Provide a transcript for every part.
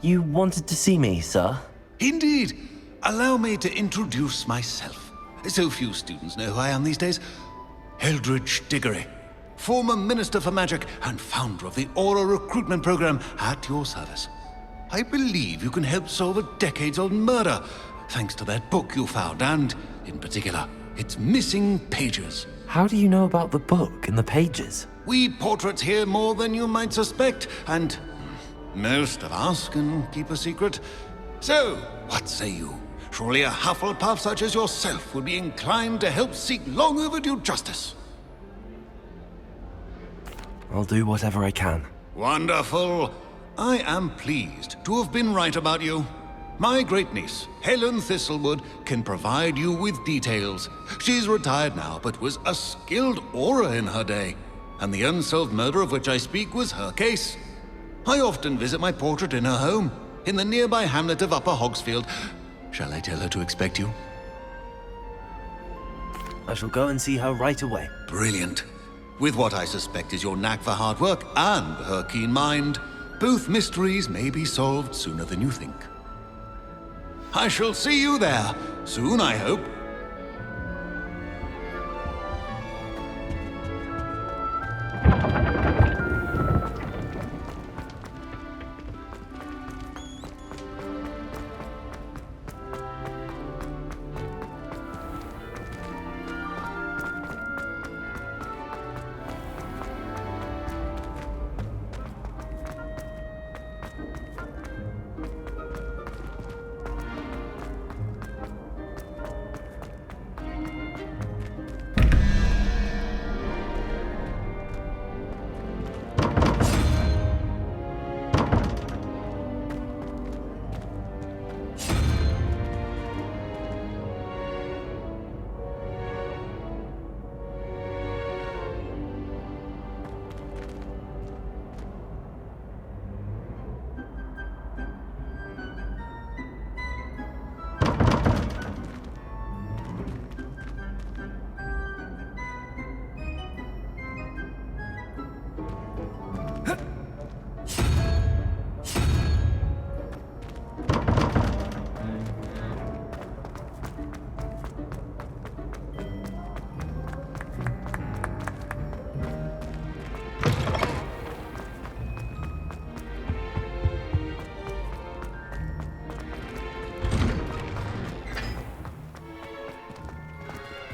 You wanted to see me, sir? Indeed. Allow me to introduce myself. So few students know who I am these days. Eldridge Diggory, former Minister for Magic and founder of the Aura Recruitment Program, at your service. I believe you can help solve a decades-old murder, thanks to that book you found, and, in particular, its missing pages. How do you know about the book and the pages? We portraits hear more than you might suspect, and most of us can keep a secret. So, what say you? Surely a Hufflepuff such as yourself would be inclined to help seek long overdue justice. I'll do whatever I can. Wonderful. I am pleased to have been right about you. My great-niece, Helen Thistlewood, can provide you with details. She's retired now, but was a skilled aura in her day. And the unsolved murder of which I speak was her case. I often visit my portrait in her home, in the nearby hamlet of Upper Hogsfield. Shall I tell her to expect you? I shall go and see her right away. Brilliant. With what I suspect is your knack for hard work and her keen mind, both mysteries may be solved sooner than you think. I shall see you there, soon I hope.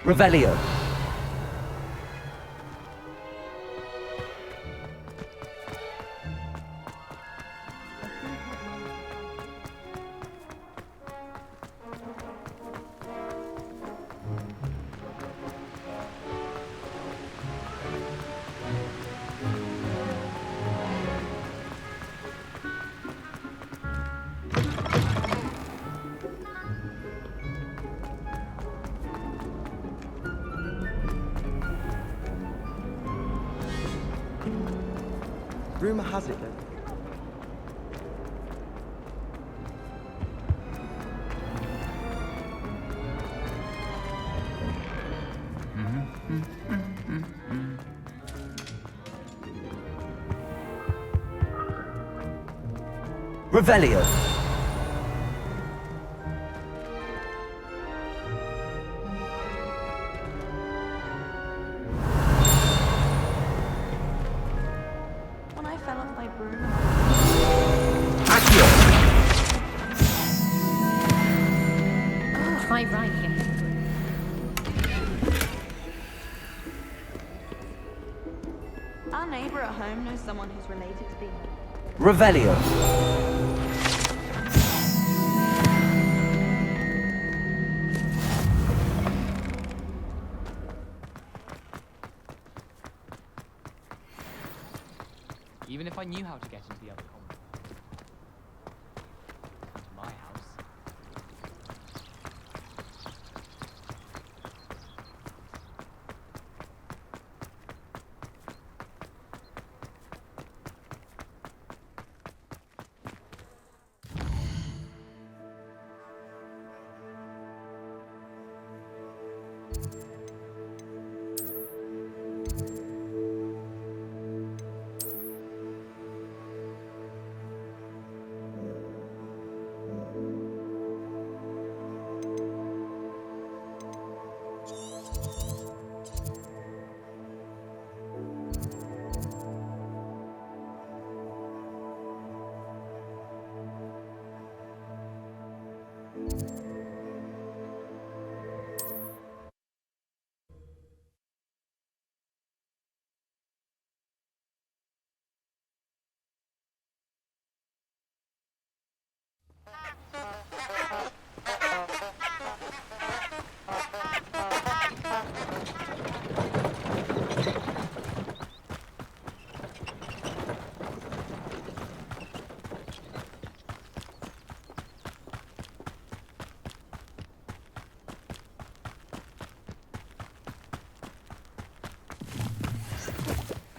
Revelio. Rumor has it that Revelio. When I fell off my broom. Accio. Oh, my right here. Our neighbor at home knows someone who's related to the... Revelio. Even if I knew how to get into the other compound. To my house.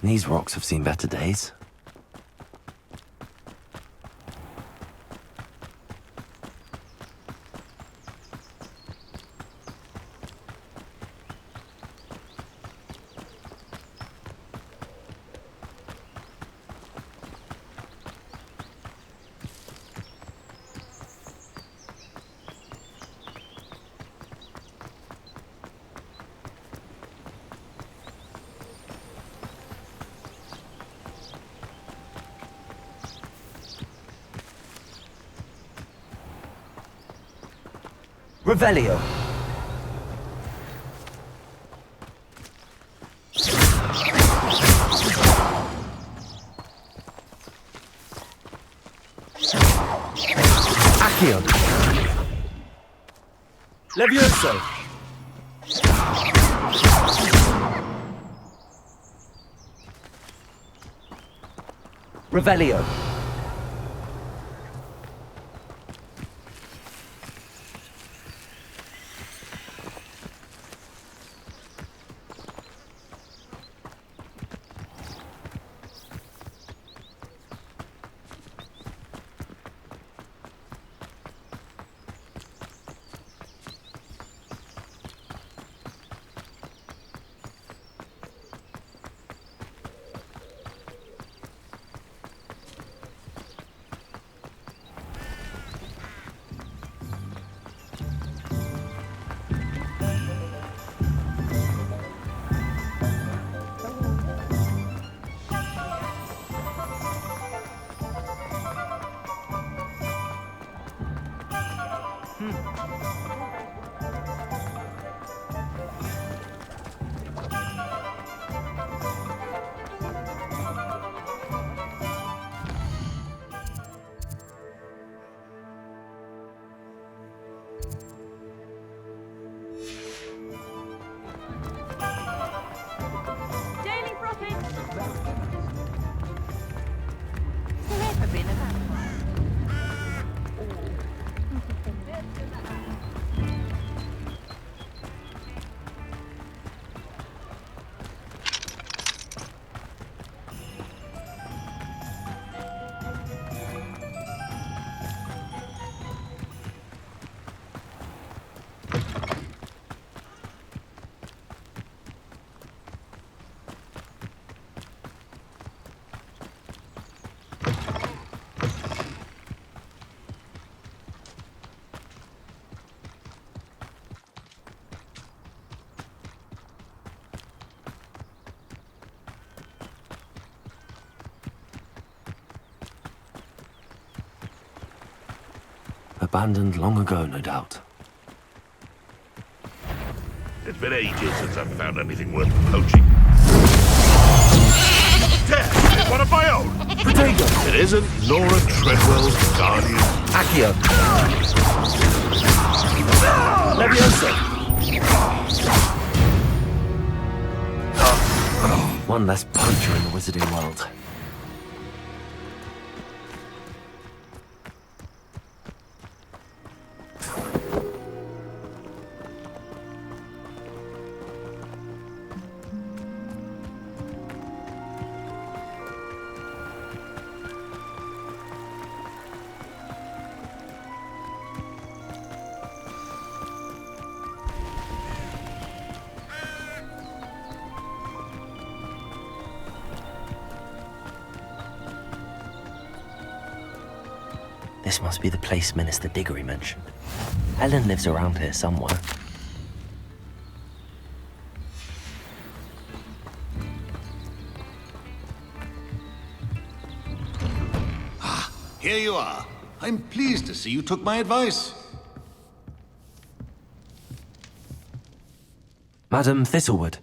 These rocks have seen better days. Revelio. Accio. Levioso. Revelio. Daily profit! Never been a vampire. Abandoned long ago, no doubt. It's been ages since I've found anything worth poaching. Death is one of my own! Protagonist. It isn't Nora Treadwell's guardian. Accio. Levioso. One less poacher in the wizarding world. This must be the place Minister Diggory mentioned. Helen lives around here somewhere. Here you are. I'm pleased to see you took my advice. Madam Thistlewood,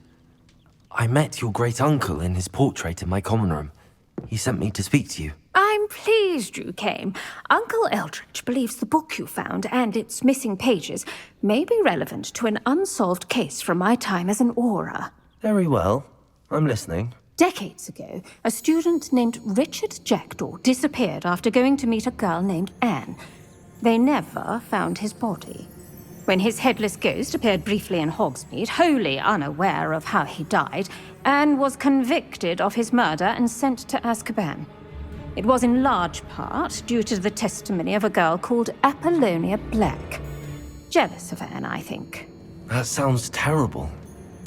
I met your great-uncle in his portrait in my common room. He sent me to speak to you. I'm pleased you came. Uncle Eldridge believes the book you found and its missing pages may be relevant to an unsolved case from my time as an aura. Very well. I'm listening. Decades ago, a student named Richard Jackdaw disappeared after going to meet a girl named Anne. They never found his body. When his headless ghost appeared briefly in Hogsmeade, wholly unaware of how he died, Anne was convicted of his murder and sent to Azkaban. It was in large part due to the testimony of a girl called Apollonia Black. Jealous of Anne, I think. That sounds terrible,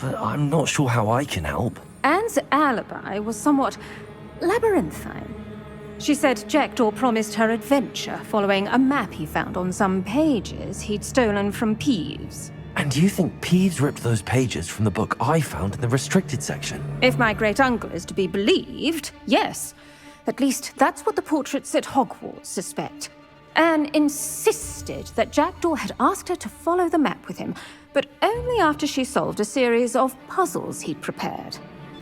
but I'm not sure how I can help. Anne's alibi was somewhat labyrinthine. She said Jackdaw promised her adventure following a map he found on some pages he'd stolen from Peeves. And you think Peeves ripped those pages from the book I found in the restricted section? If my great-uncle is to be believed, yes. At least that's what the portraits at Hogwarts suspect. Anne insisted that Jackdaw had asked her to follow the map with him, but only after she solved a series of puzzles he'd prepared.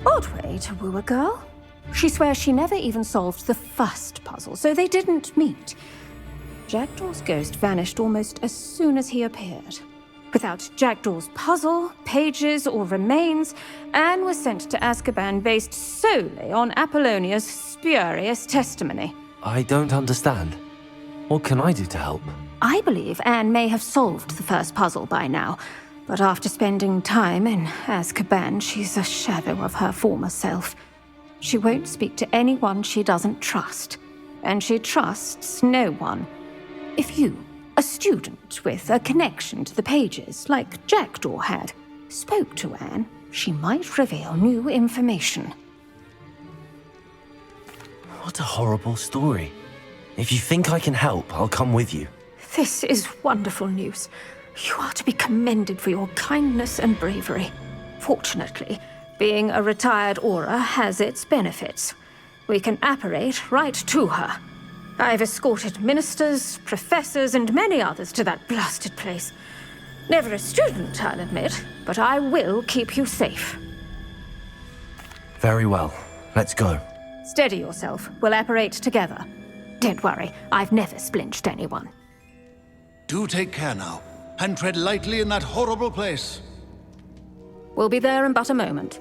Odd way to woo a girl. She swears she never even solved the first puzzle, so they didn't meet. Jackdaw's ghost vanished almost as soon as he appeared. Without Jackdaw's puzzle, pages, or remains, Anne was sent to Azkaban based solely on Apollonia's spurious testimony. I don't understand. What can I do to help? I believe Anne may have solved the first puzzle by now, but after spending time in Azkaban, she's a shadow of her former self. She won't speak to anyone she doesn't trust, and she trusts no one. If you, a student with a connection to the pages, like Jackdaw had, spoke to Anne, she might reveal new information. What a horrible story. If you think I can help, I'll come with you. This is wonderful news. You are to be commended for your kindness and bravery. Fortunately, being a retired aura has its benefits. We can apparate right to her. I've escorted ministers, professors, and many others to that blasted place. Never a student, I'll admit, but I will keep you safe. Very well. Let's go. Steady yourself. We'll apparate together. Don't worry, I've never splinched anyone. Do take care now, and tread lightly in that horrible place. We'll be there in but a moment.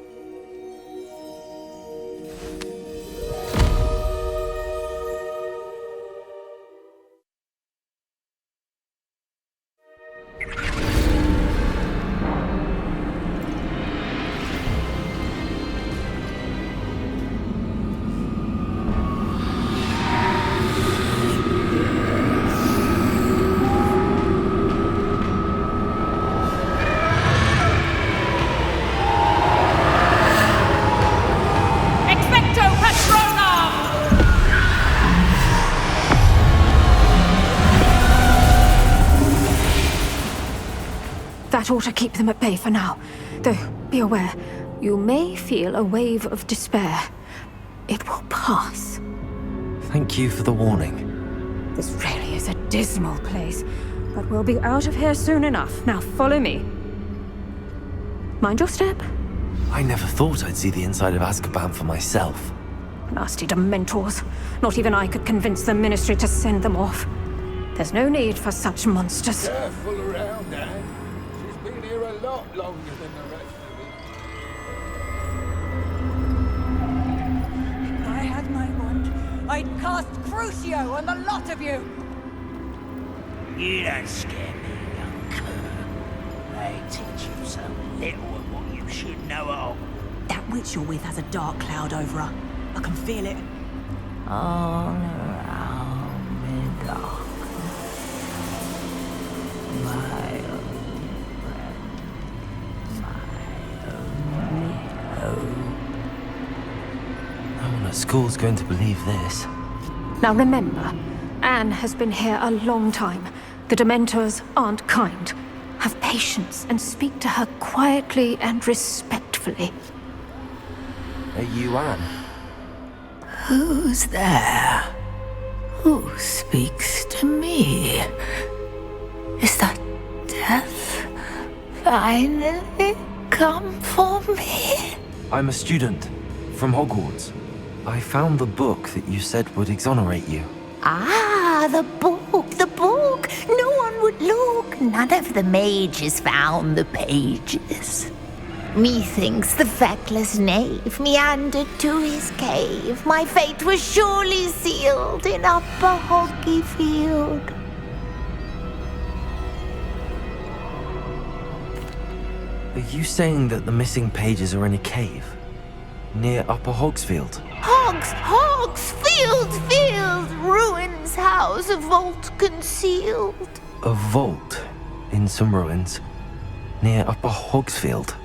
That ought to keep them at bay for now. Though, be aware, you may feel a wave of despair. It will pass. Thank you for the warning. This really is a dismal place, but we'll be out of here soon enough. Now follow me. Mind your step. I never thought I'd see the inside of Azkaban for myself. Nasty Dementors. Not even I could convince the Ministry to send them off. There's no need for such monsters. Careful around, Anne. She's been here a lot longer than the rest of us. If I had my wand, I'd cast Crucio on the lot of you! You don't scare me, young cur. They teach you so little of what you should know of. That witch you're with has a dark cloud over her. I can feel it. All around me, dark. My own friend, my only hope. No one at school's going to believe this. Now remember, Anne has been here a long time. The Dementors aren't kind. Have patience and speak to her quietly and respectfully. Are you Anne? Who's there? Who speaks to me? Is that death finally come for me? I'm a student from Hogwarts. I found the book that you said would exonerate you. Ah, the book, the book. No one would look. None of the mages found the pages. Methinks the feckless knave meandered to his cave. My fate was surely sealed in Upper Hoggyfield. Are you saying that the missing pages are in a cave? Near Upper Hogsfield? Field, ruins house, a vault concealed. A vault in some ruins near Upper Hogsfield?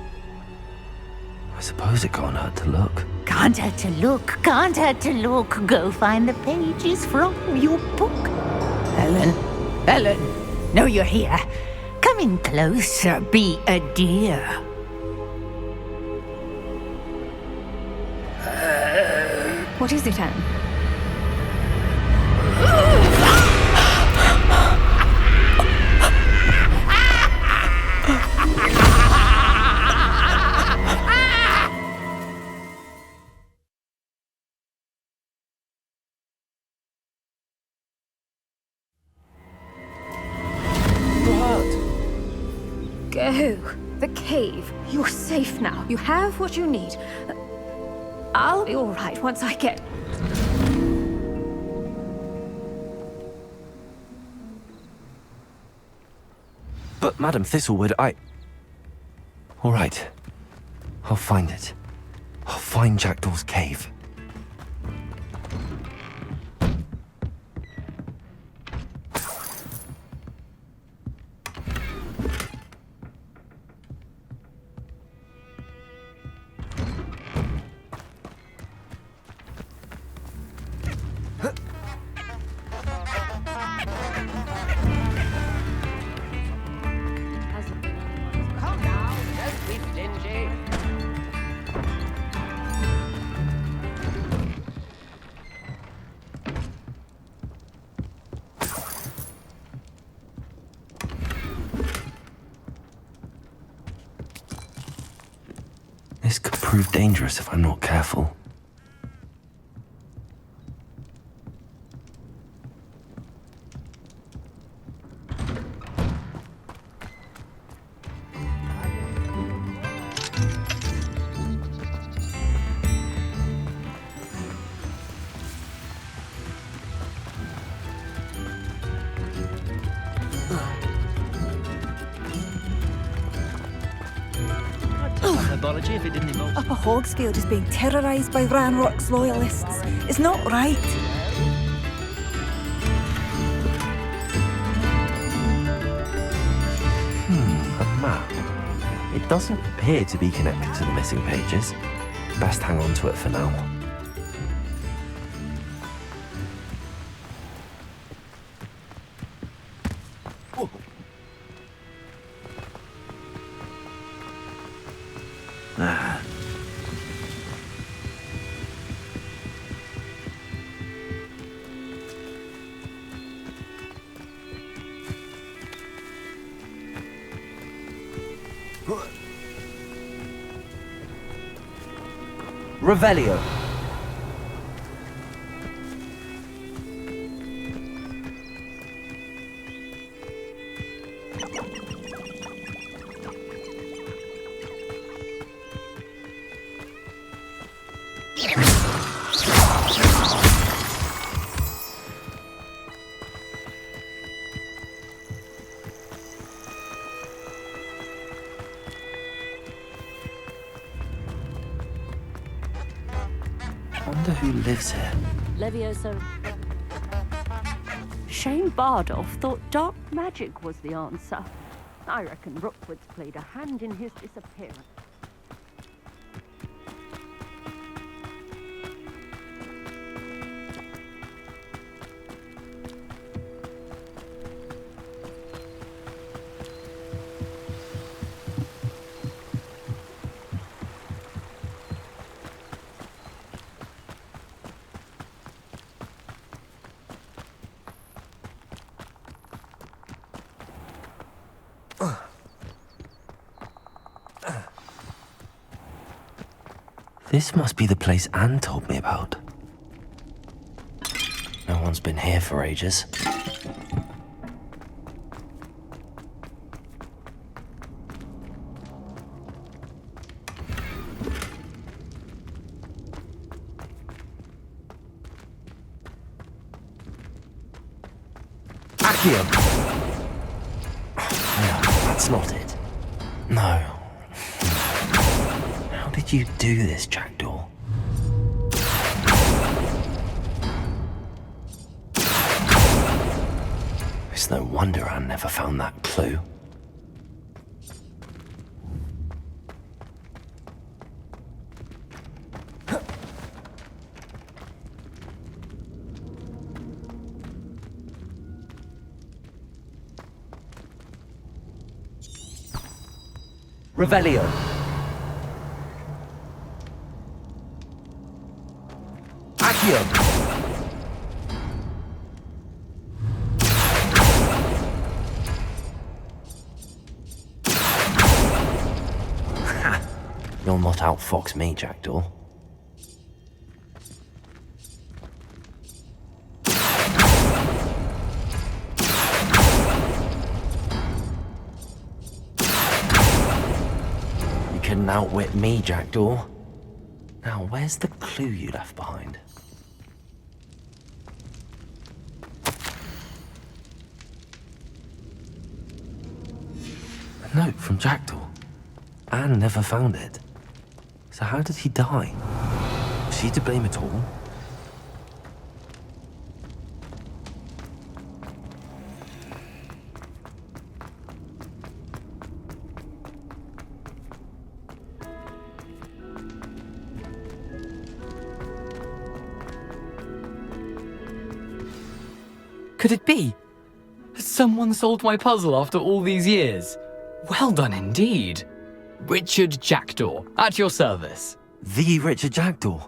I suppose it can't hurt to look. Can't hurt to look. Go find the pages from your book. Helen, no, you're here. Come in closer, be a dear. What is it, Anne? Go. The cave. You're safe now. You have what you need. I'll be all right once I get... But, Madam Thistlewood, all right. I'll find it. I'll find Jackdaw's cave. Come now, don't be stingy. This could prove dangerous if I'm not careful. If it didn't involve... Upper Hogsfield is being terrorised by Ranrock's loyalists. It's not right. A map. It doesn't appear to be connected to the missing pages. Best hang on to it for now. Revelio. Wonder who lives here. Levioso. Shane Bardolph thought dark magic was the answer. I reckon Rookwood's played a hand in his disappearance. This must be the place Anne told me about. No one's been here for ages. Accio! No, that's not it. No. How did you do this, Jackdaw? It's no wonder Anne never found that clue. Revelio. Accio! You'll not outfox me, Jackdaw. You couldn't outwit me, Jackdaw. Now, where's the clue you left behind? A note from Jackdaw. Anne never found it. So how did he die? Was she to blame at all? Could it be? Has someone solved my puzzle after all these years? Well done indeed. Richard Jackdaw, at your service. The Richard Jackdaw?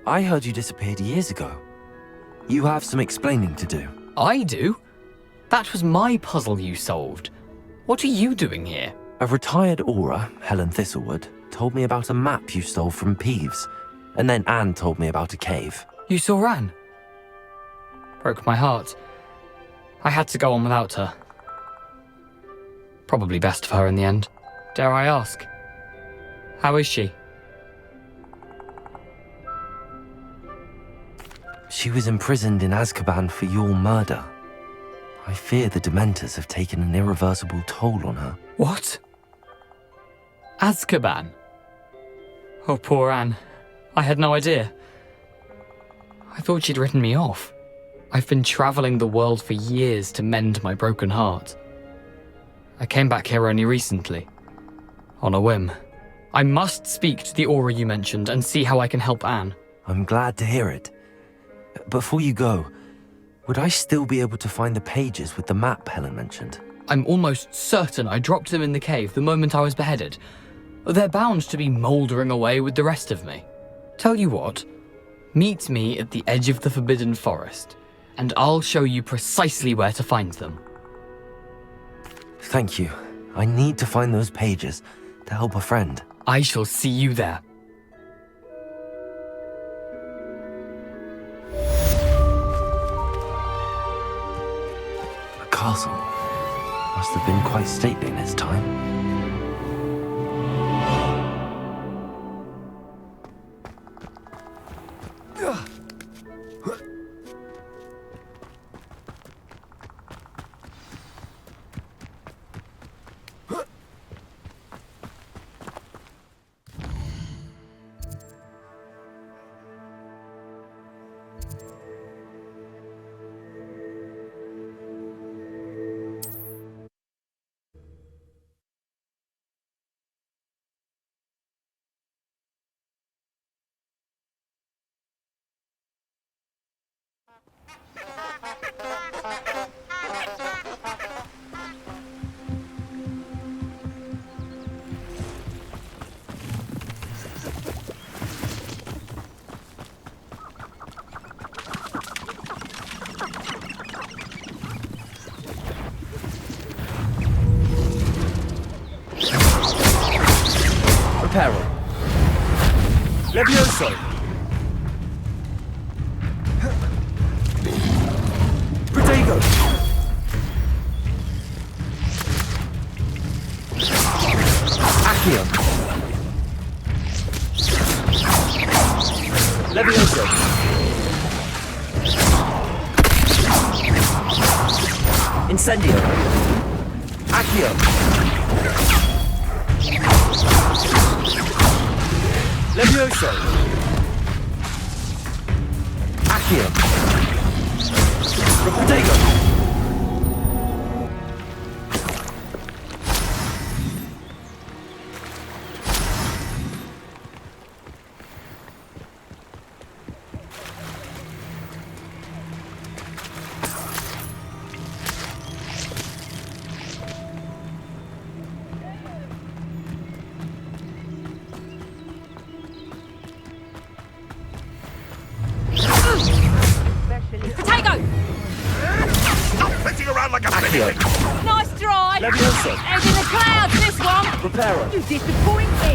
I heard you disappeared years ago. You have some explaining to do. I do? That was my puzzle you solved. What are you doing here? A retired aura, Helen Thistlewood, told me about a map you stole from Peeves, and then Anne told me about a cave. You saw Anne? Broke my heart. I had to go on without her. Probably best of her in the end. Dare I ask? How is she? She was imprisoned in Azkaban for your murder. I fear the Dementors have taken an irreversible toll on her. What? Azkaban? Oh, poor Anne. I had no idea. I thought she'd written me off. I've been traveling the world for years to mend my broken heart. I came back here only recently. On a whim. I must speak to the aura you mentioned and see how I can help Anne. I'm glad to hear it. Before you go, would I still be able to find the pages with the map Helen mentioned? I'm almost certain I dropped them in the cave the moment I was beheaded. They're bound to be mouldering away with the rest of me. Tell you what, meet me at the edge of the Forbidden Forest, and I'll show you precisely where to find them. Thank you. I need to find those pages to help a friend. I shall see you there. The castle must have been quite stately in its time. Peril. Levioso! Protego! Accio! Levioso! Incendio! Accio! Levioso! Accio! Protego! Potato! Stop flitting around like a Accio! Nice drive! Levioso! Head in the clouds, this one! Reparo! You disappoint me!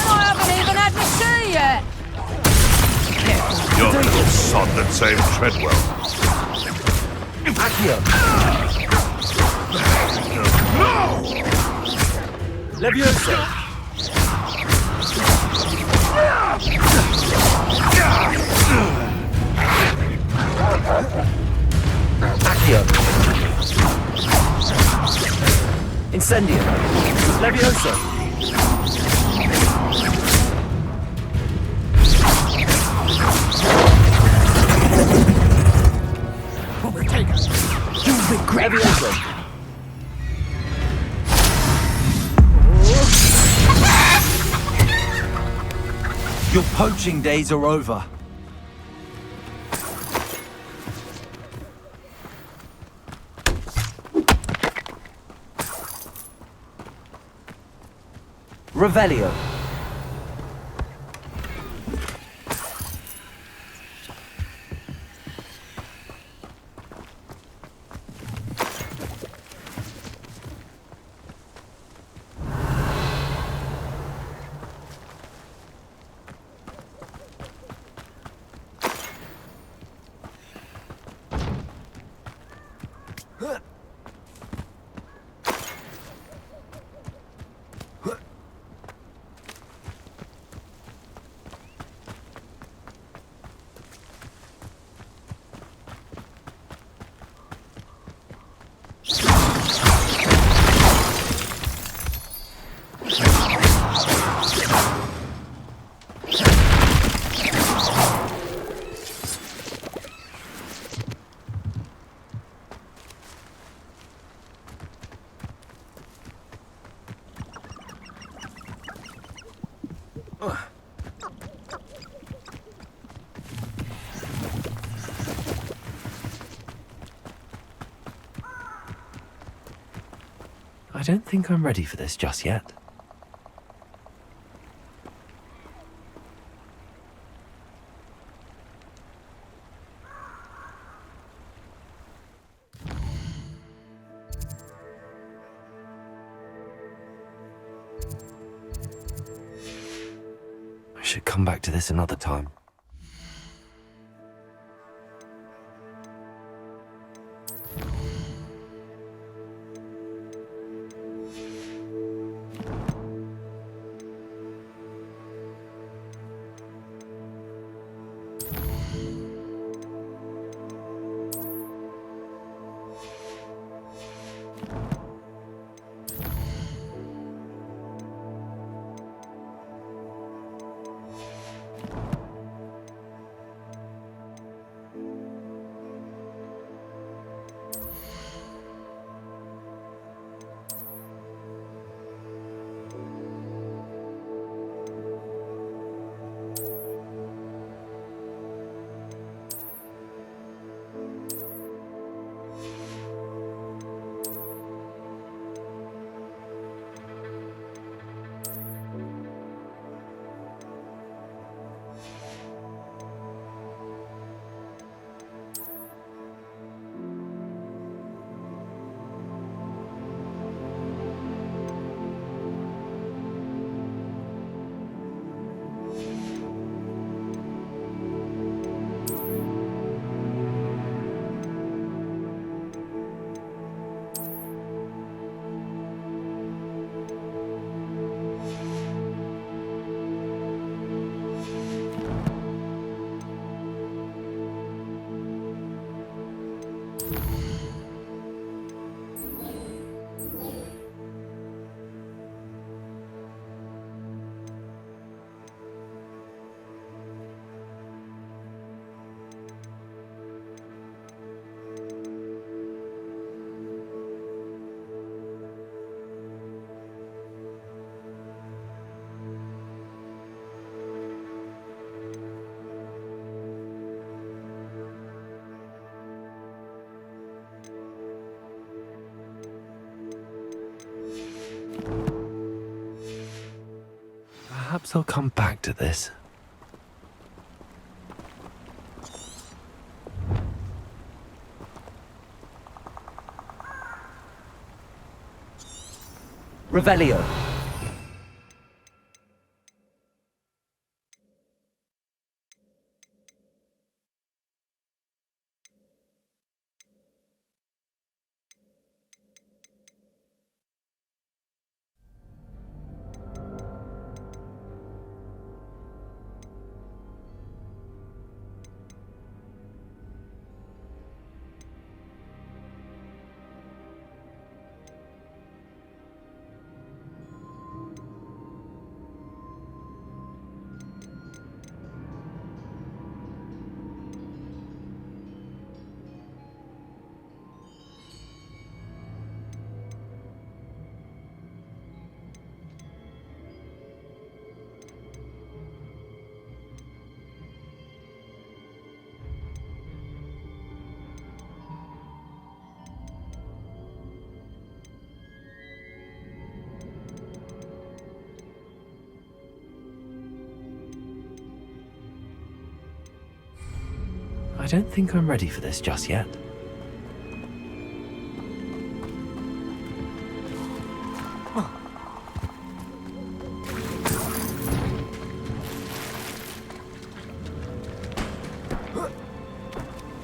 I haven't even had my tea yet! You're the little sod that saved Treadwell. Accio! Levioso! Accio! Incendio! Levioso! You regret Levioso! Your poaching days are over. Revelio. I don't think I'm ready for this just yet. I should come back to this another time. Perhaps I'll come back to this. Revelio. I don't think I'm ready for this just yet.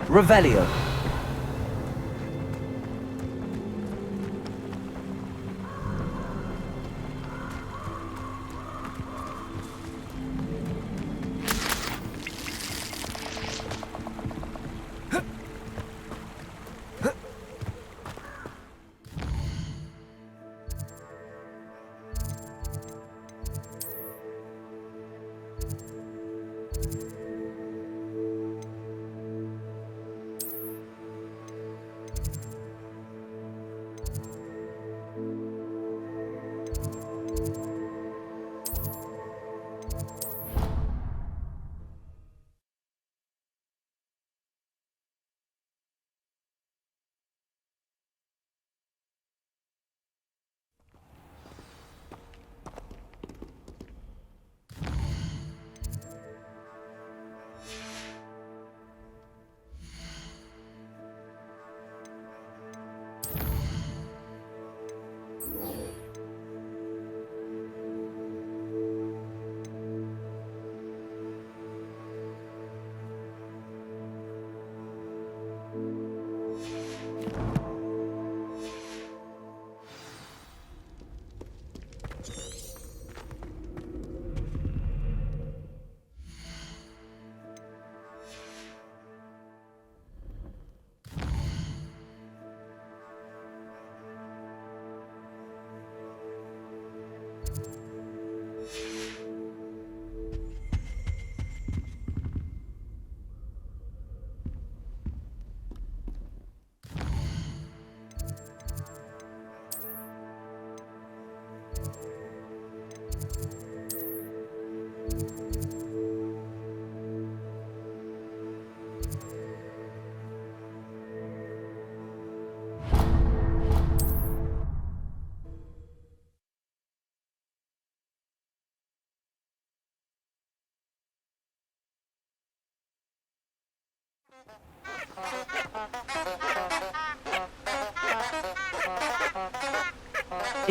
Revelio.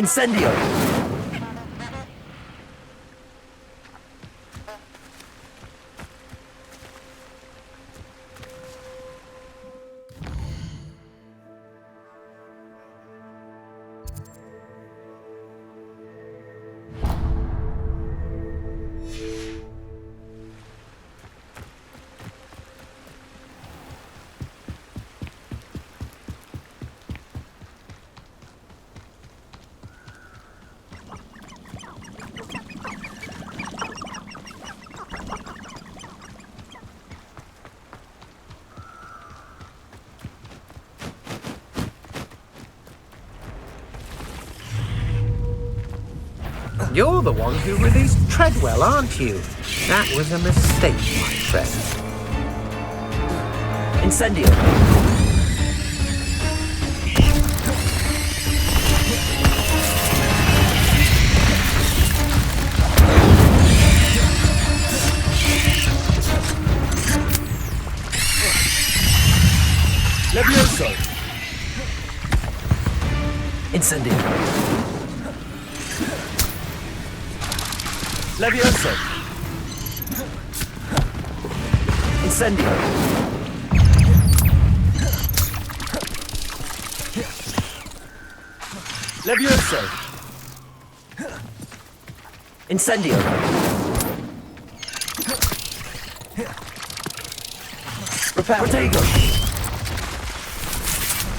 Incendio. You're the one who released Treadwell, aren't you? That was a mistake, my friend. Incendio. Levioso. Incendio. Levioso. Incendio. Levioso. Incendio. Repair. Protego.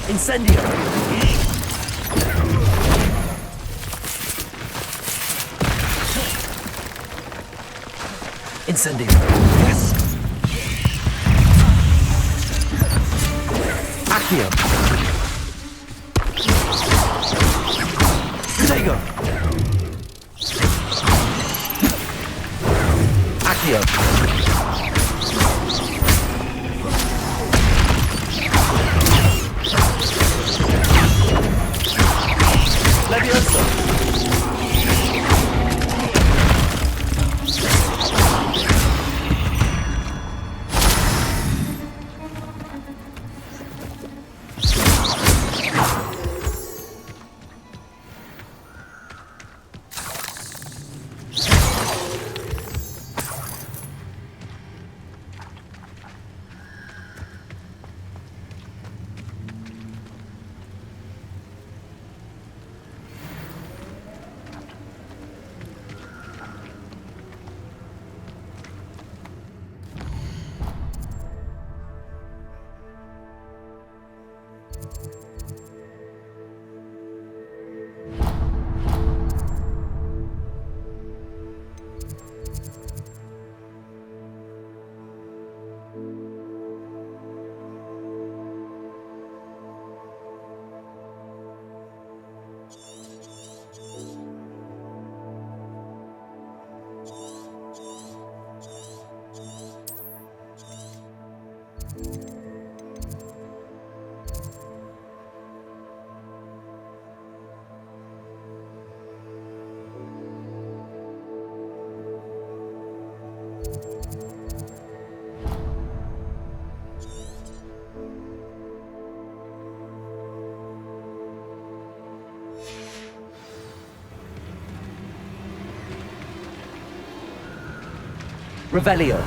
Incendio. Incendio. Yes. Accio. Protego. Accio. Levioso. Revelio.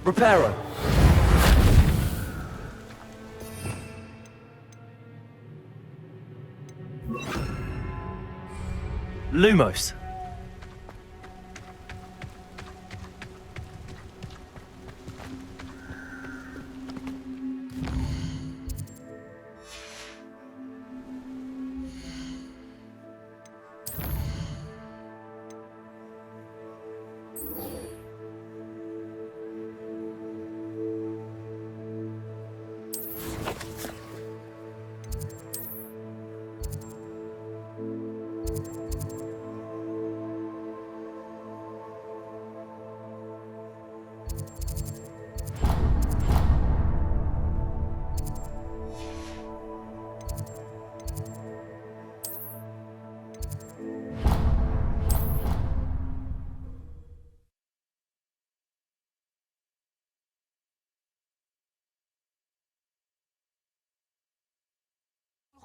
Reparo. Lumos.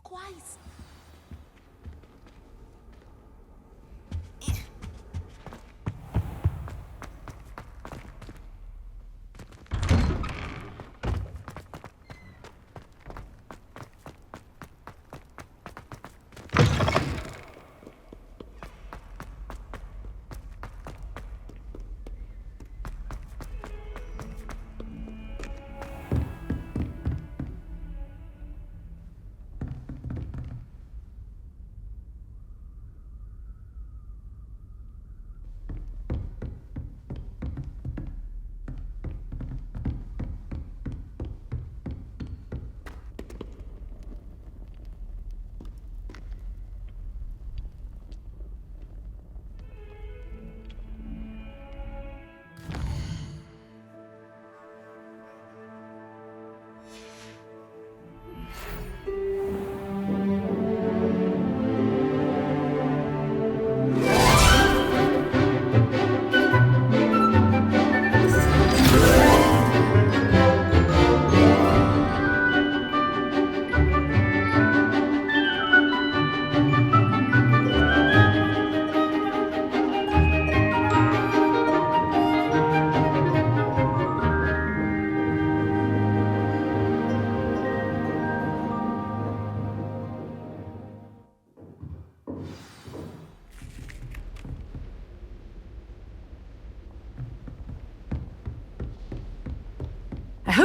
Clockwise.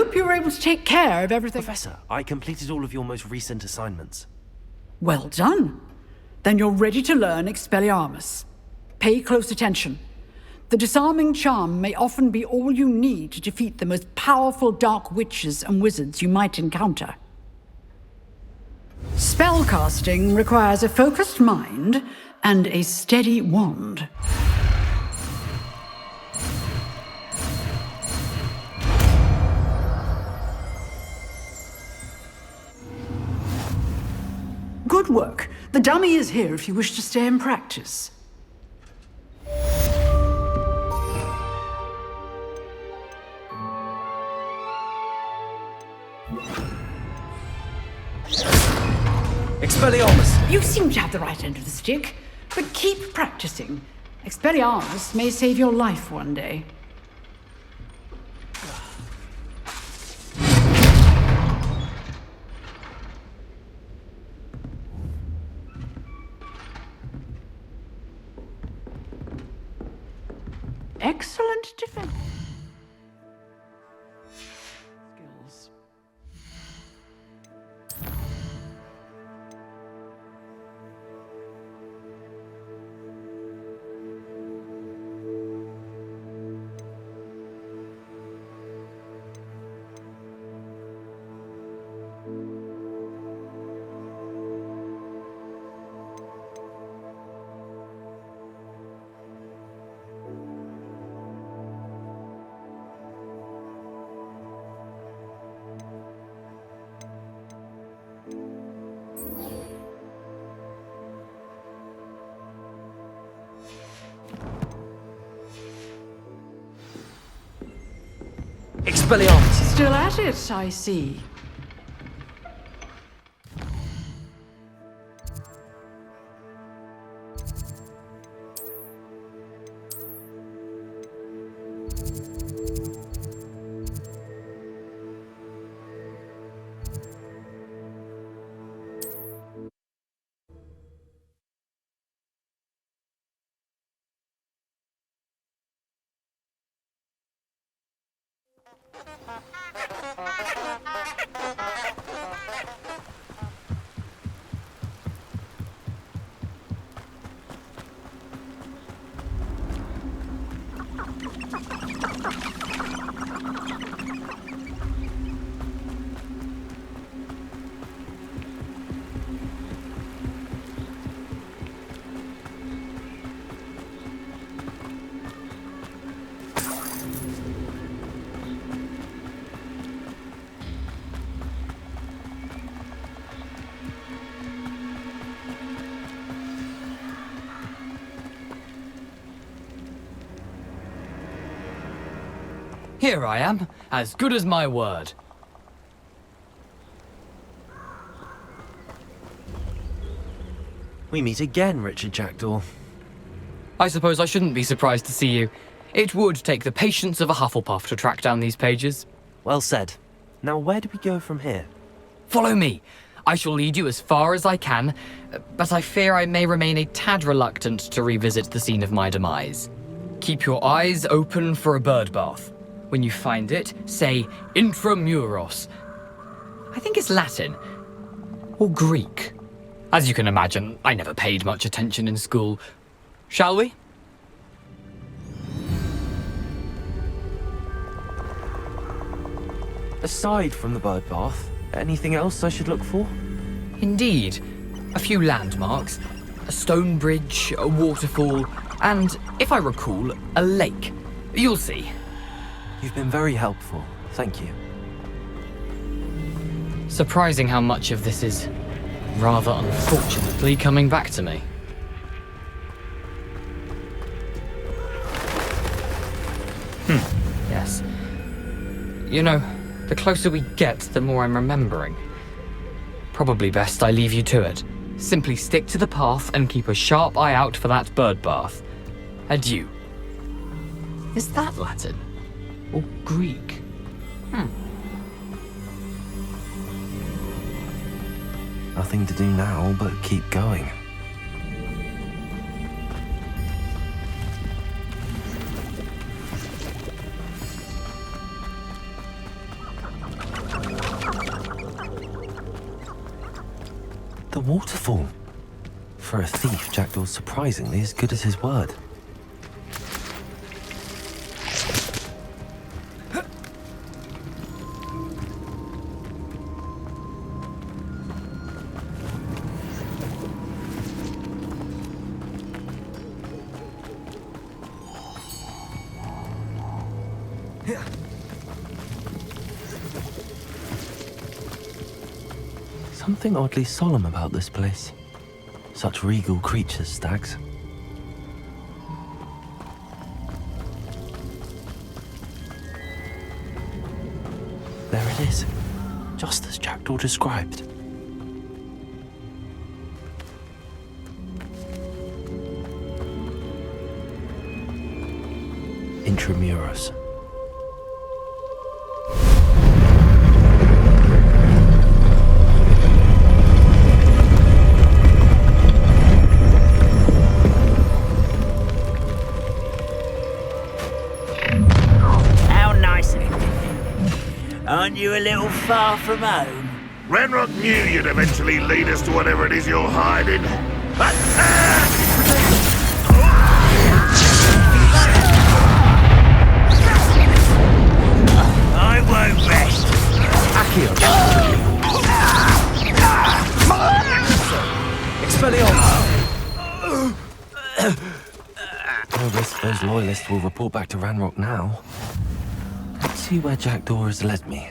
hope you were able to take care of everything. Professor, I completed all of your most recent assignments. Well done. Then you're ready to learn Expelliarmus. Pay close attention. The disarming charm may often be all you need to defeat the most powerful dark witches and wizards you might encounter. Spellcasting requires a focused mind and a steady wand. Good work. The dummy is here if you wish to stay and practice. Expelliarmus! You seem to have the right end of the stick, but keep practicing. Expelliarmus may save your life one day. Excellent defense. Skills. Expelliarmus! Still at it, I see. Here I am, as good as my word. We meet again, Richard Jackdaw. I suppose I shouldn't be surprised to see you. It would take the patience of a Hufflepuff to track down these pages. Well said. Now where do we go from here? Follow me. I shall lead you as far as I can, but I fear I may remain a tad reluctant to revisit the scene of my demise. Keep your eyes open for a bird bath. When you find it, say intramuros. I think it's Latin. Or Greek. As you can imagine, I never paid much attention in school. Shall we? Aside from the bird bath, anything else I should look for? Indeed. A few landmarks, a stone bridge, a waterfall, and, if I recall, a lake. You'll see. You've been very helpful. Thank you. Surprising how much of this is, rather unfortunately, coming back to me. Yes. You know, the closer we get, the more I'm remembering. Probably best I leave you to it. Simply stick to the path and keep a sharp eye out for that bird bath. Adieu. Is that Latin? Or Greek? Nothing to do now but keep going. The waterfall. For a thief, Jackdaw's surprisingly as good as his word. Something oddly solemn about this place. Such regal creatures, stags. There it is, just as Jackdaw described. Intramuros. Aren't you a little far from home? Ranrock knew you'd eventually lead us to whatever it is you're hiding. But, I won't rest. Accio. Expelliarmus. No risk those loyalists will report back to Ranrock now. Let's see where Jackdaw has led me.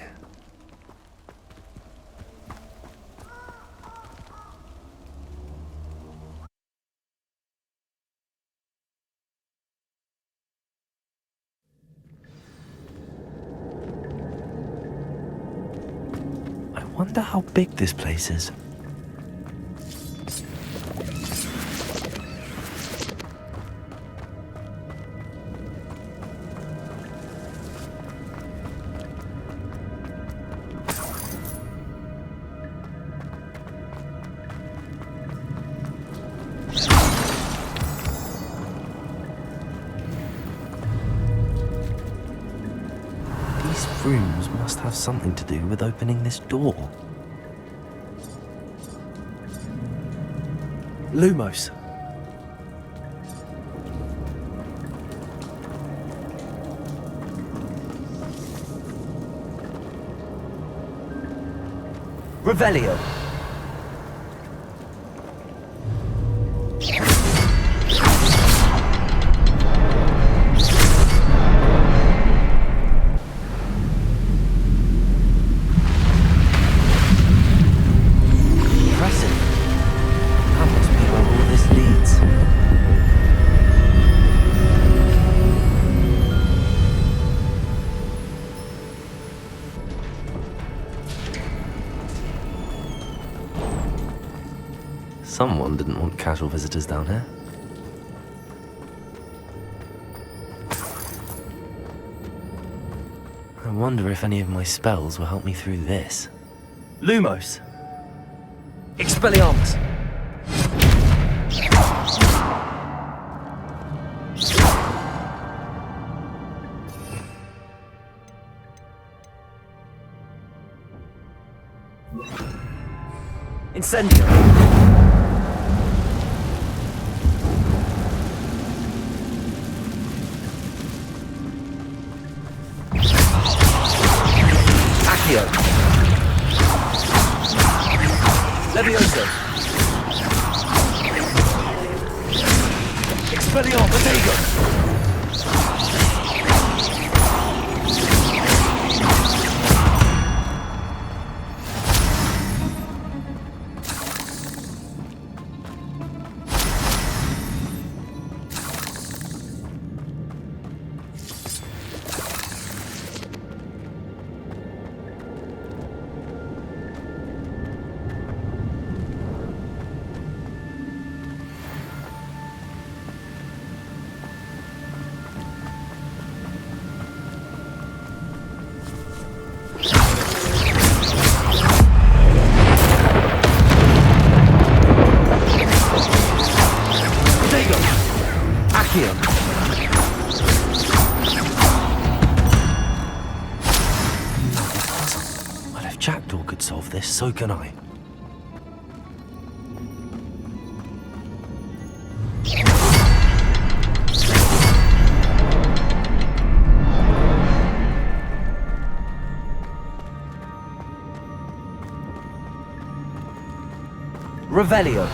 I wonder how big this place is. Rooms must have something to do with opening this door. Lumos. Revelio. Someone didn't want casual visitors down here. I wonder if any of my spells will help me through this. Lumos. Expelliarmus. Incendio. Accio. Levioso. Expelliarmus. Protego. Well, if Jackdaw could solve this, so can I. Revelio.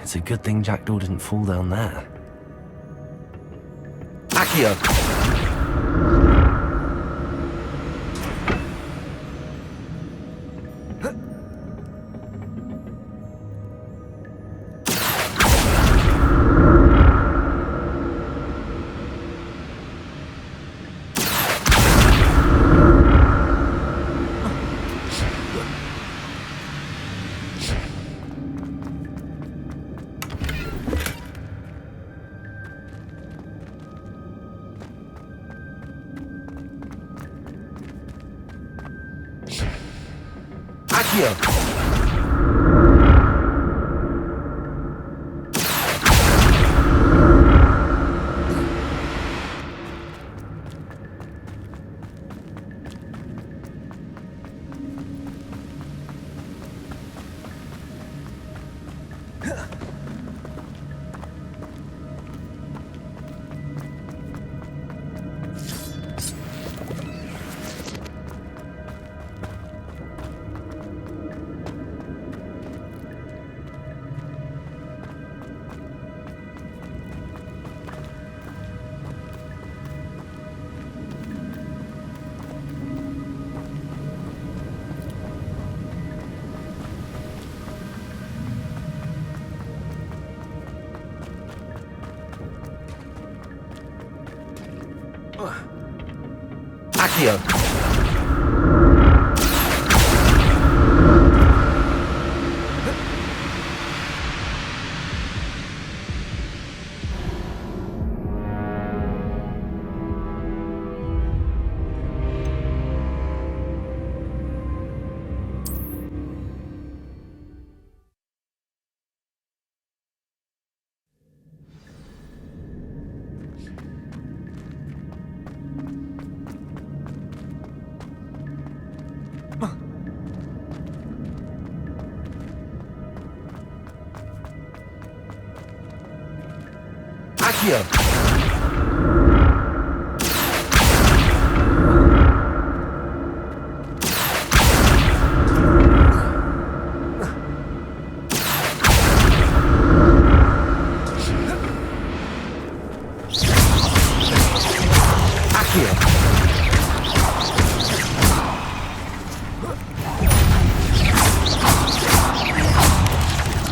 It's a good thing Jackdaw didn't fall down there. Accio. Accio. Accio.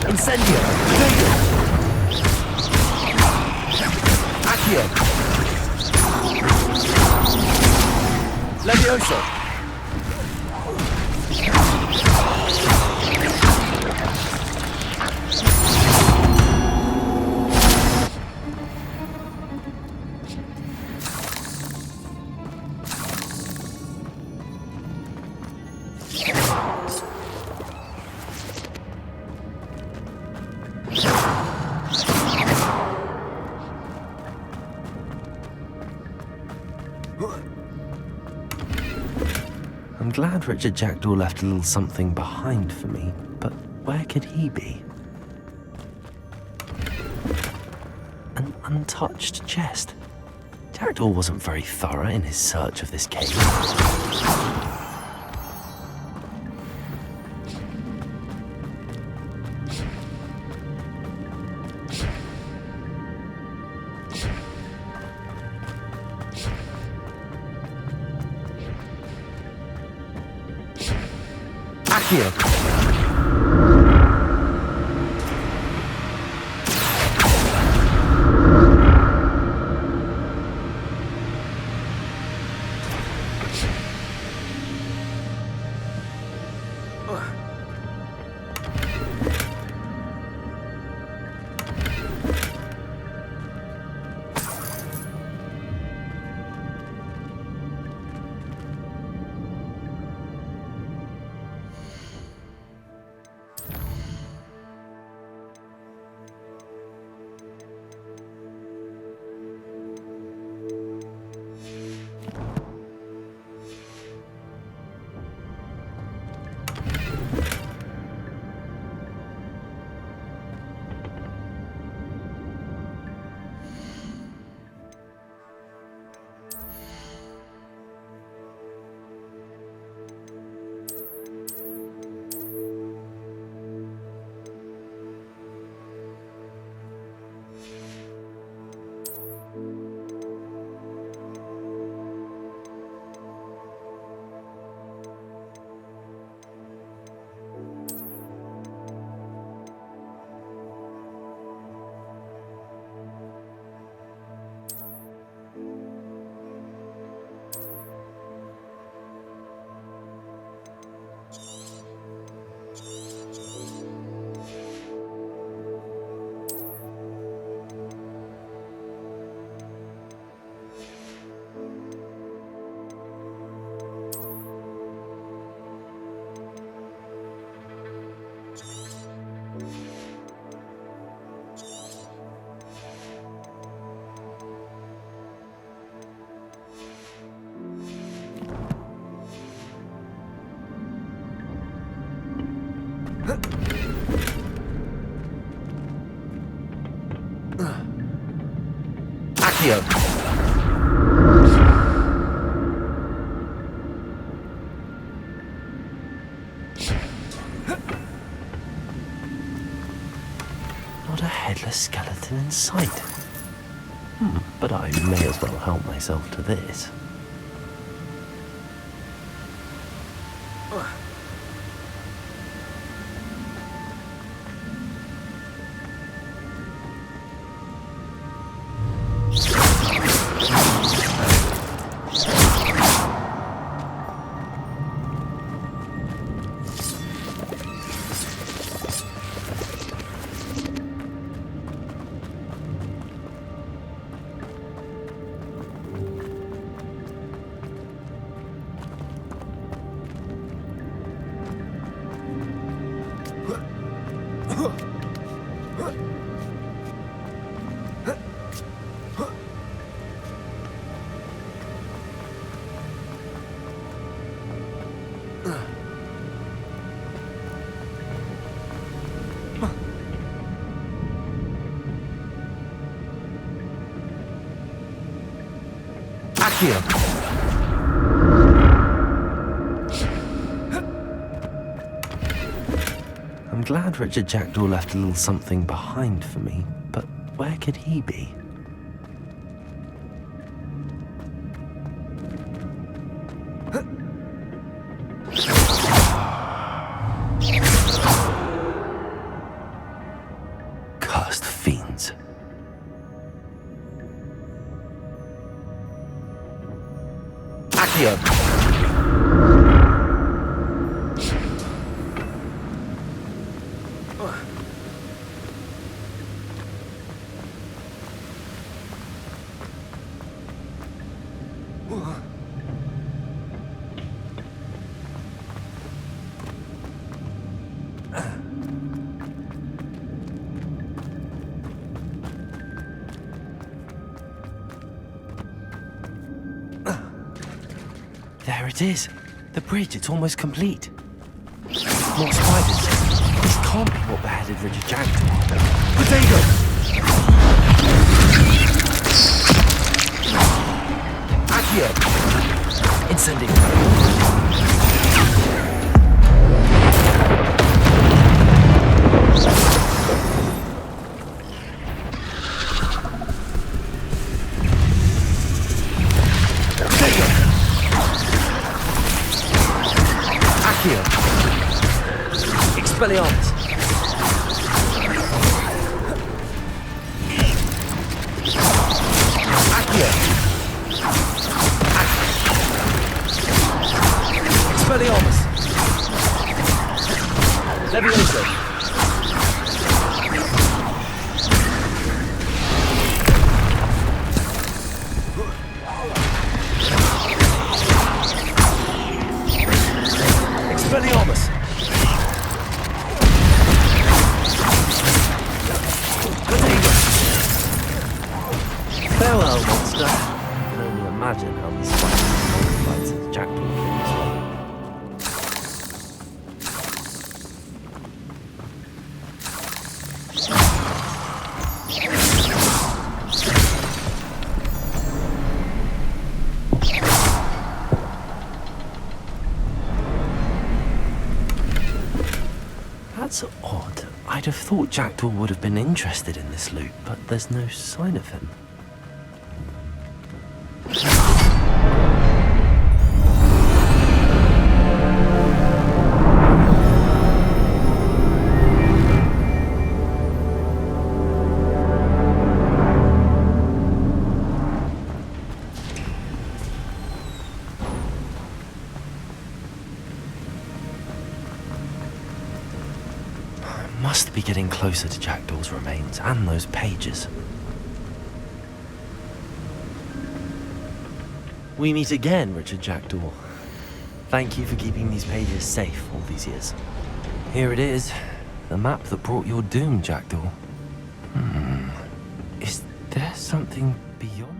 Incendio! Accio! Levioso! I'm glad Richard Jackdaw left a little something behind for me, but where could he be? An untouched chest. Jackdaw wasn't very thorough in his search of this cave. Accio! Accio! Not a headless skeleton in sight. But I may as well help myself to this. Accio! I'm glad Richard Jackdaw left a little something behind for me, but where could he be? Cursed fiends. Accio! There it is. The bridge, it's almost complete. More spiders. This can't be what beheaded Richard Jackdaw. Potato! Accio! Incendiary. Accio! Expelliarmus! Accio! Expelliarmus! Levioso! Expelliarmus! Farewell, monster. I can only imagine how these fights as Jackdaw kills. That's odd. I'd have thought Jackdaw would have been interested in this loot, but there's no sign of him. Must be getting closer to Jackdaw's remains and those pages. We meet again, Richard Jackdaw. Thank you for keeping these pages safe all these years. Here it is, the map that brought your doom, Jackdaw. Is there something beyond?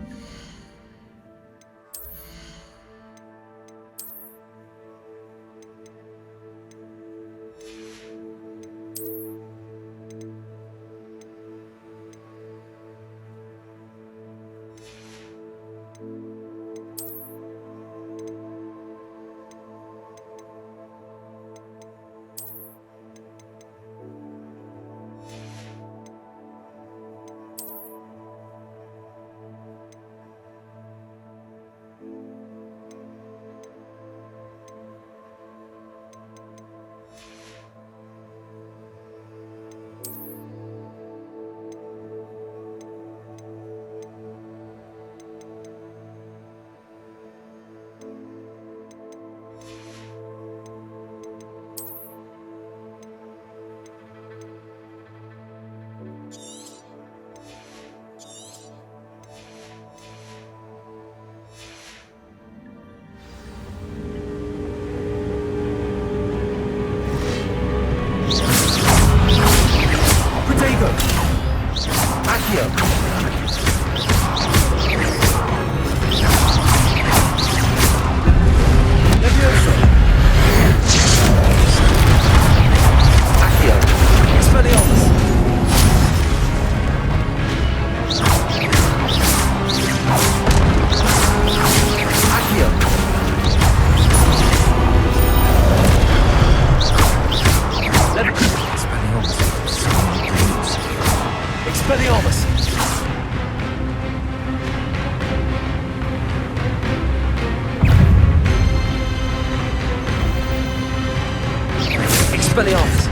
Expelliarmus!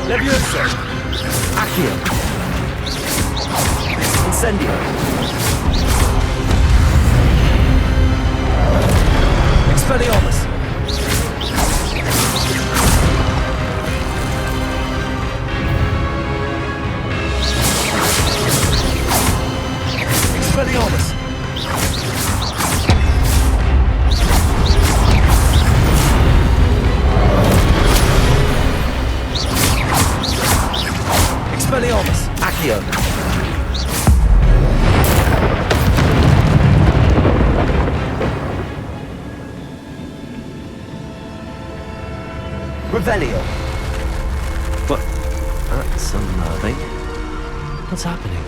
Levioso! Accio! Incendio! Expelliarmus! Expelliarmus! Expelliarmus! Accio! Revelio! But that's unnerving. What's happening?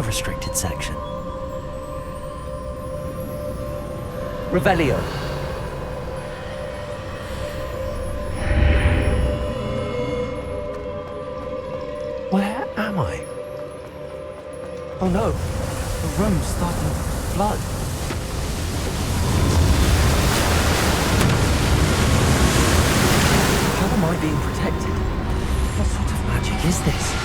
a restricted section? Revelio. Where am I? Oh no, the room's starting to flood. How am I being protected? What sort of magic is this?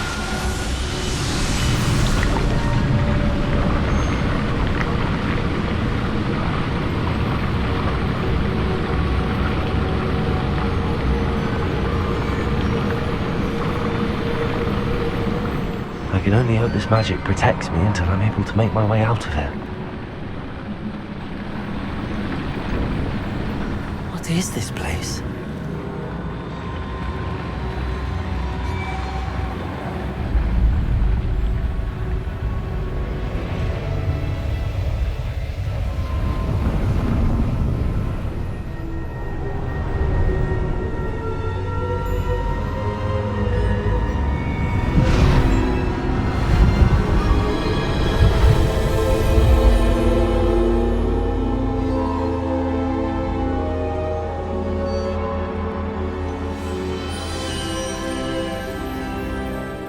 I can only hope this magic protects me until I'm able to make my way out of here. What is this place?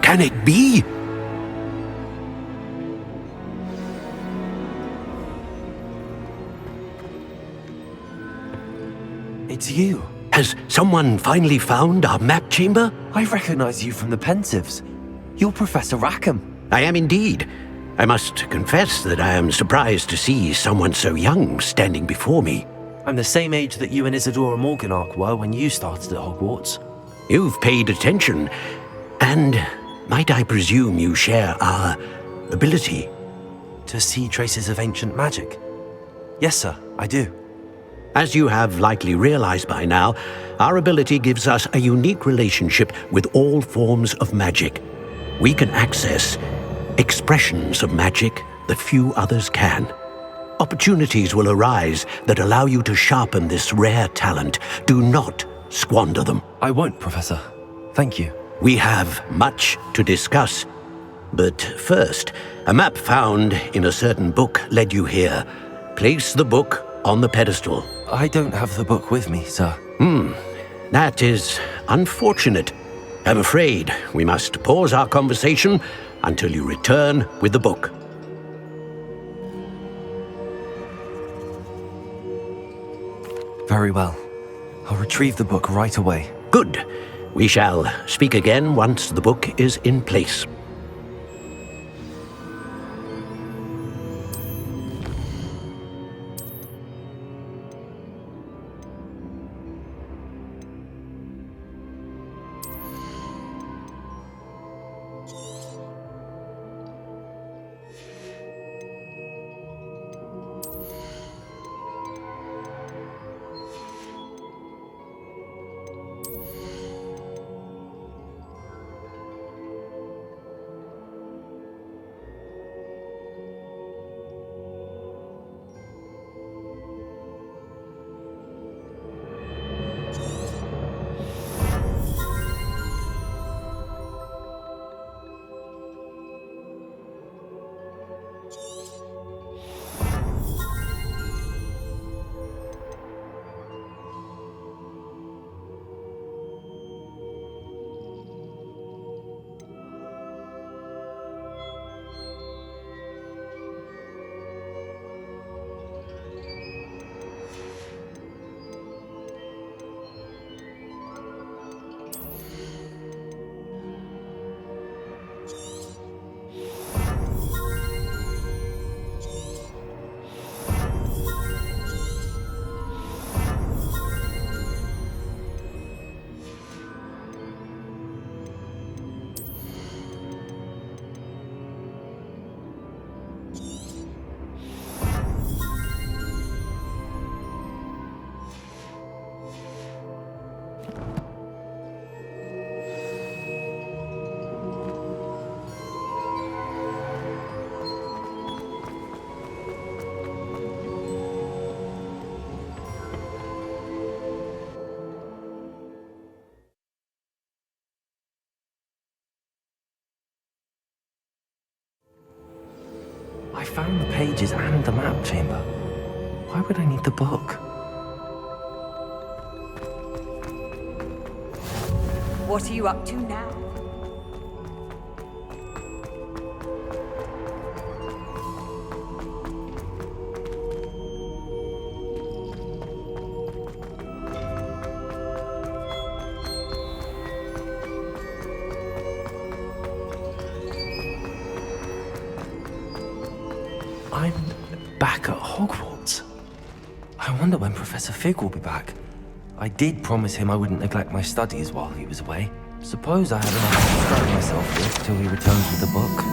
Can it be? It's you. Has someone finally found our map chamber? I recognize you from the Pensives. You're Professor Rackham. I am indeed. I must confess that I am surprised to see someone so young standing before me. I'm the same age that you and Isadora Morganach were when you started at Hogwarts. You've paid attention, and might I presume you share our ability? To see traces of ancient magic? Yes, sir, I do. As you have likely realized by now, our ability gives us a unique relationship with all forms of magic. We can access expressions of magic that few others can. Opportunities will arise that allow you to sharpen this rare talent. Do not squander them. I won't, Professor. Thank you. We have much to discuss. But first, a map found in a certain book led you here. Place the book on the pedestal. I don't have the book with me, sir. That is unfortunate. I'm afraid we must pause our conversation until you return with the book. Very well. I'll retrieve the book right away. Good. We shall speak again once the book is in place. found the pages and the map chamber. Why would I need the book? What are you up to now? I'm back at Hogwarts. I wonder when Professor Fig will be back. I did promise him I wouldn't neglect my studies while he was away. Suppose I have enough to distract myself with till he returns with the book.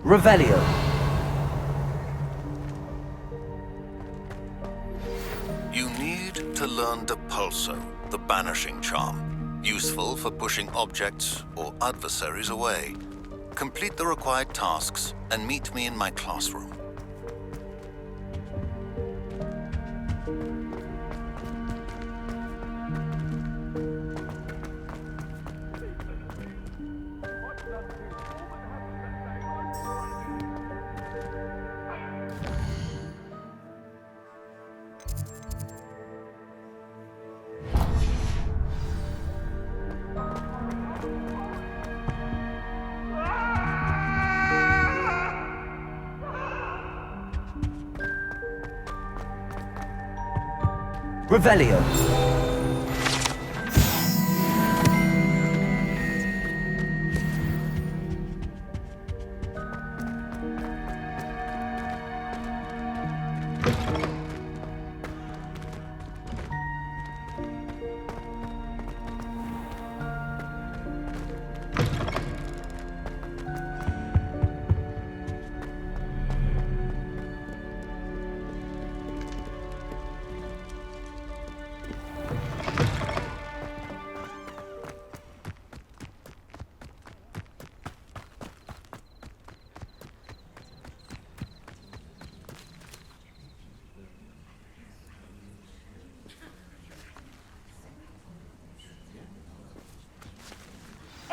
Revelio. You need to learn Depulso, the banishing charm, useful for pushing objects or adversaries away. Complete the required tasks and meet me in my classroom. Revelio.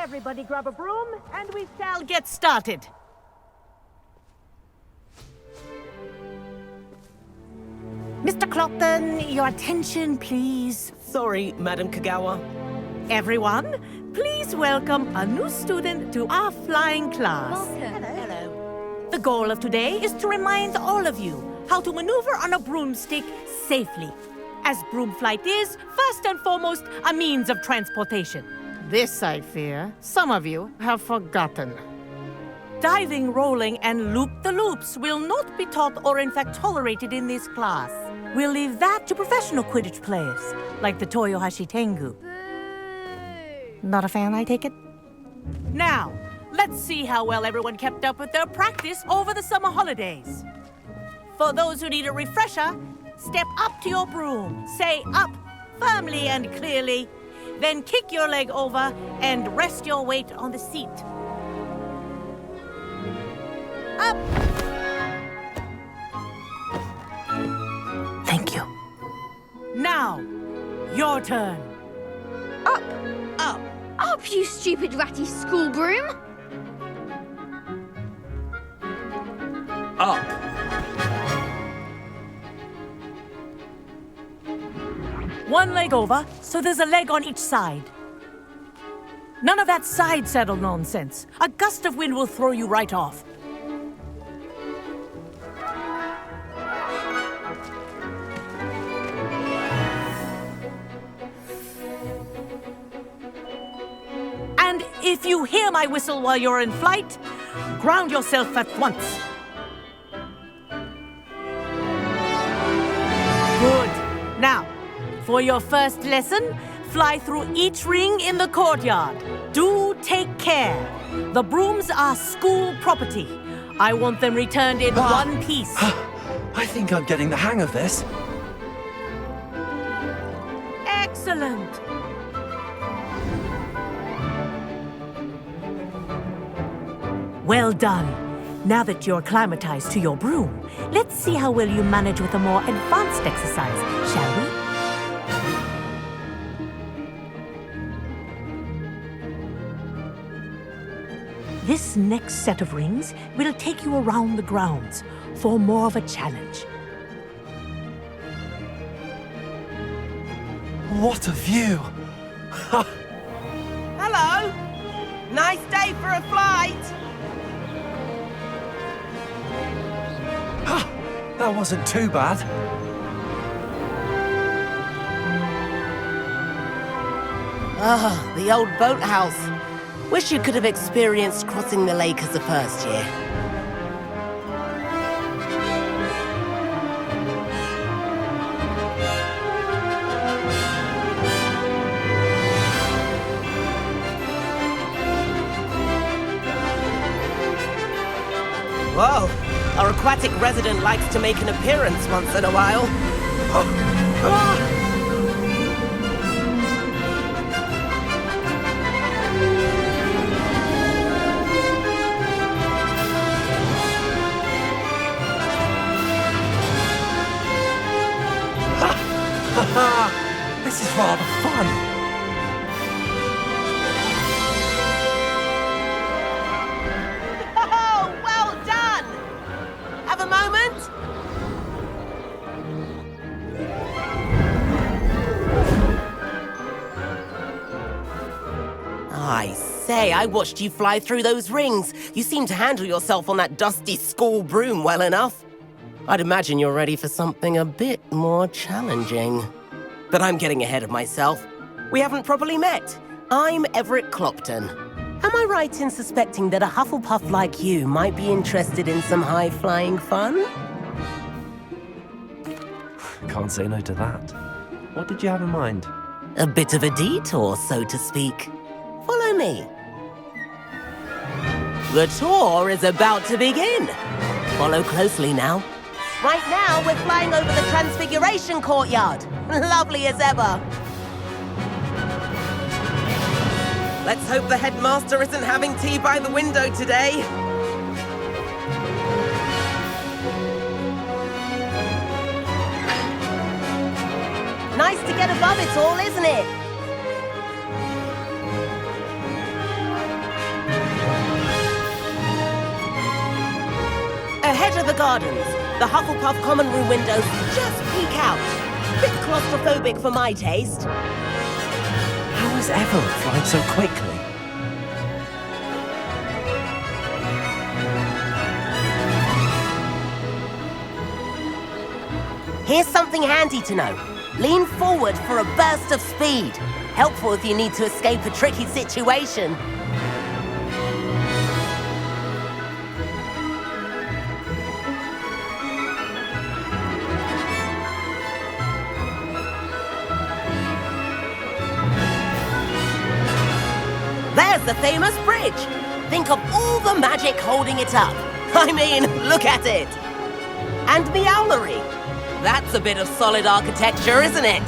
Everybody grab a broom, and we shall get started. Mr. Clopton, your attention, please. Sorry, Madam Kagawa. Everyone, please welcome a new student to our flying class. Welcome. Hello. The goal of today is to remind all of you how to maneuver on a broomstick safely, as broom flight is, first and foremost, a means of transportation. This, I fear, some of you have forgotten. Diving, rolling, and loop-the-loops will not be taught or in fact tolerated in this class. We'll leave that to professional Quidditch players, like the Toyohashi Tengu. Not a fan, I take it? Now, let's see how well everyone kept up with their practice over the summer holidays. For those who need a refresher, step up to your broom, say up firmly and clearly, then kick your leg over and rest your weight on the seat. Up! Thank you. Now, your turn. Up! Up! Up, you stupid ratty school broom! Up! One leg over, so there's a leg on each side. None of that side saddle nonsense. A gust of wind will throw you right off. And if you hear my whistle while you're in flight, ground yourself at once. Good. Now, for your first lesson, fly through each ring in the courtyard. Do take care. The brooms are school property. I want them returned in one piece. I think I'm getting the hang of this. Excellent. Well done. Now that you're acclimatized to your broom, let's see how well you manage with a more advanced exercise, shall we? This next set of rings will take you around the grounds for more of a challenge. What a view! Hello! Nice day for a flight! That wasn't too bad. Ah, the old boathouse. Wish you could have experienced crossing the lake as a first year. Whoa, our aquatic resident likes to make an appearance once in a while. This is rather fun. Oh, well done! Have a moment? I say, I watched you fly through those rings. You seem to handle yourself on that dusty school broom well enough. I'd imagine you're ready for something a bit more challenging. But I'm getting ahead of myself. We haven't properly met. I'm Everett Clopton. Am I right in suspecting that a Hufflepuff like you might be interested in some high-flying fun? Can't say no to that. What did you have in mind? A bit of a detour, so to speak. Follow me. The tour is about to begin. Follow closely now. Right now, we're flying over the Transfiguration Courtyard. Lovely as ever. Let's hope the headmaster isn't having tea by the window today. Nice to get above it all, isn't it? Ahead of the gardens, the Hufflepuff common room windows just peek out. Bit claustrophobic for my taste. How is Everett flying so quickly? Here's something handy to know. Lean forward for a burst of speed. Helpful if you need to escape a tricky situation. There's the famous bridge. Think of all the magic holding it up. I mean, look at it. And Meowlery. That's a bit of solid architecture, isn't it?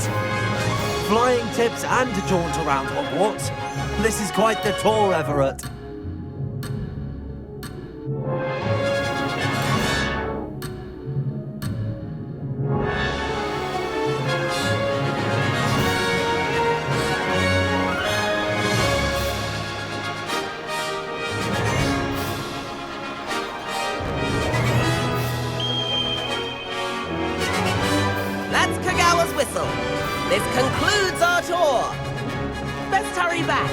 Flying tips and a jaunt around Hogwarts. This is quite the tour, Everett. This concludes our tour. Best hurry back.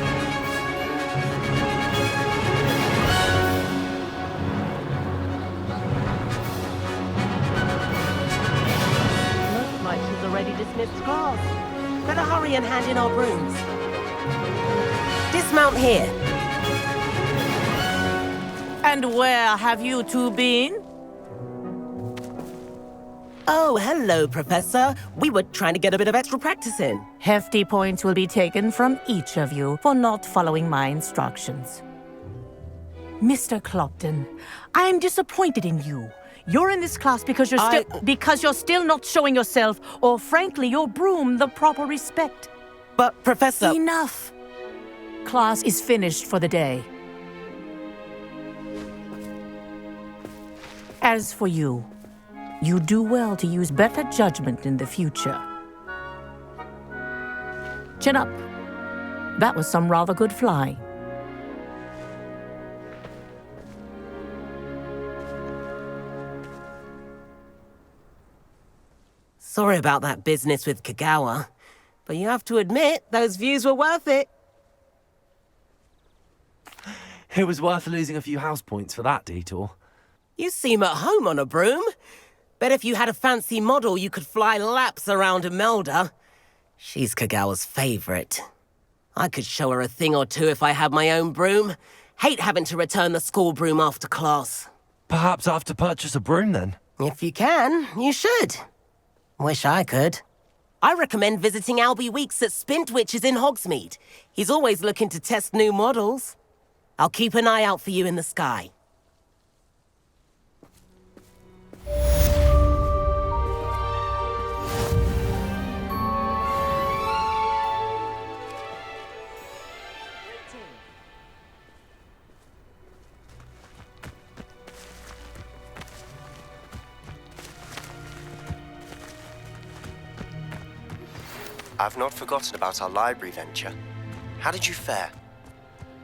Looks like she's already dismissed class. Better hurry and hand in our brooms. Dismount here. And where have you two been? Oh, hello, Professor. We were trying to get a bit of extra practice in. Hefty points will be taken from each of you for not following my instructions. Mr. Clopton, I am disappointed in you. You're in this class because you're still not showing yourself, or frankly, your broom, the proper respect. But, Professor... Enough! Class is finished for the day. As for you, you do well to use better judgment in the future. Chin up. That was some rather good flying. Sorry about that business with Kagawa, but you have to admit, those views were worth it. It was worth losing a few house points for that detour. You seem at home on a broom. Bet if you had a fancy model, you could fly laps around Imelda. She's Kagawa's favorite. I could show her a thing or two if I had my own broom. Hate having to return the school broom after class. Perhaps I have to purchase a broom then? If you can, you should. Wish I could. I recommend visiting Albie Weeks at Spintwitches in Hogsmeade. He's always looking to test new models. I'll keep an eye out for you in the sky. I've not forgotten about our library venture. How did you fare?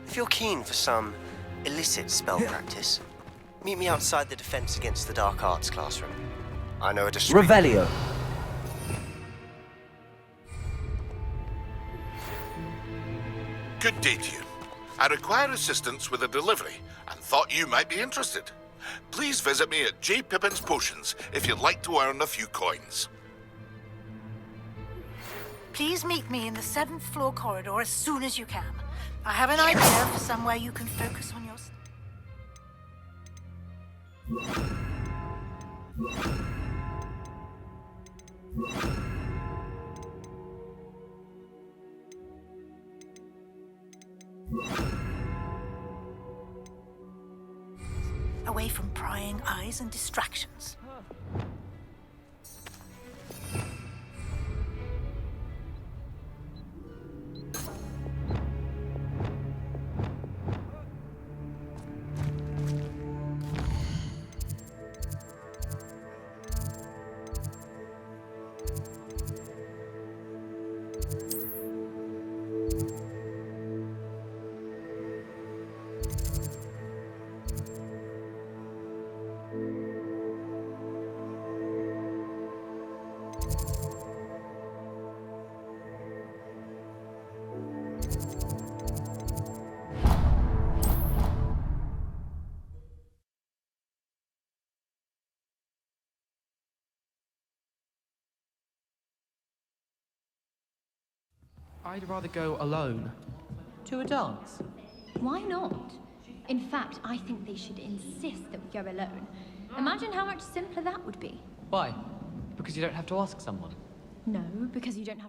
If you're keen for some illicit spell practice, meet me outside the Defense Against the Dark Arts classroom. I know a discreet... Revelio. Good day to you. I require assistance with a delivery and thought you might be interested. Please visit me at J. Pippin's Potions if you'd like to earn a few coins. Please meet me in the 7th floor corridor as soon as you can. I have an idea for somewhere you can focus on your... Away from prying eyes and distractions. I'd rather go alone. To a dance? Why not? In fact, I think they should insist that we go alone. Imagine how much simpler that would be. Why? Because you don't have to ask someone. No, because you don't have to